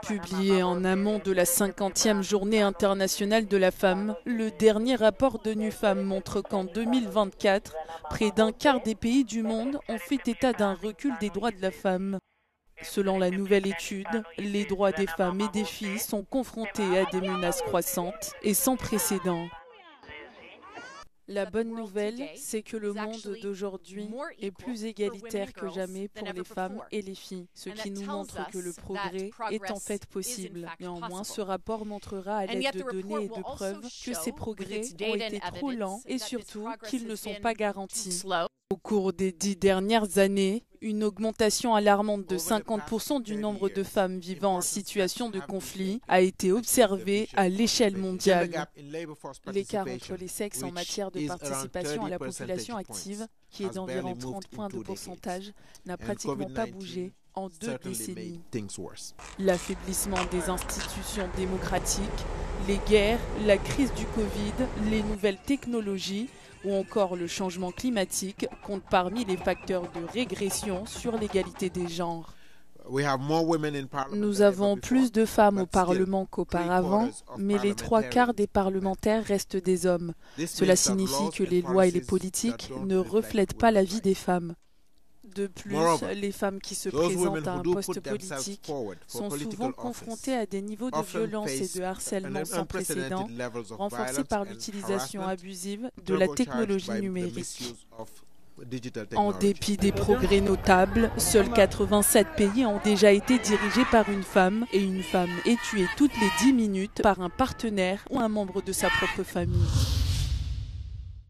Publié en amont de la 50e journée internationale de la femme, le dernier rapport d'ONU Femmes montre qu'en 2024, près d'un quart des pays du monde ont fait état d'un recul des droits de la femme. Selon la nouvelle étude, les droits des femmes et des filles sont confrontés à des menaces croissantes et sans précédent. La bonne nouvelle, c'est que le monde d'aujourd'hui est plus égalitaire que jamais pour les femmes et les filles, ce qui nous montre que le progrès est en fait possible. Néanmoins, ce rapport montrera à l'aide de données et de preuves que ces progrès ont été trop lents et surtout qu'ils ne sont pas garantis. Au cours des 10 dernières années, une augmentation alarmante de 50% du nombre de femmes vivant en situation de conflit a été observée à l'échelle mondiale. L'écart entre les sexes en matière de participation à la population active, qui est d'environ 30 points de pourcentage, n'a pratiquement pas bougé en 2 décennies. L'affaiblissement des institutions démocratiques, les guerres, la crise du Covid, les nouvelles technologies ou encore le changement climatique comptent parmi les facteurs de régression sur l'égalité des genres. Nous avons plus de femmes au Parlement qu'auparavant, mais les 3/4 des parlementaires restent des hommes. Cela signifie que les lois et les politiques ne reflètent pas la vie des femmes. De plus, les femmes qui se présentent à un poste politique sont souvent confrontées à des niveaux de violence et de harcèlement sans précédent, renforcés par l'utilisation abusive de la technologie numérique. En dépit des progrès notables, seuls 87 pays ont déjà été dirigés par une femme et une femme est tuée toutes les 10 minutes par un partenaire ou un membre de sa propre famille.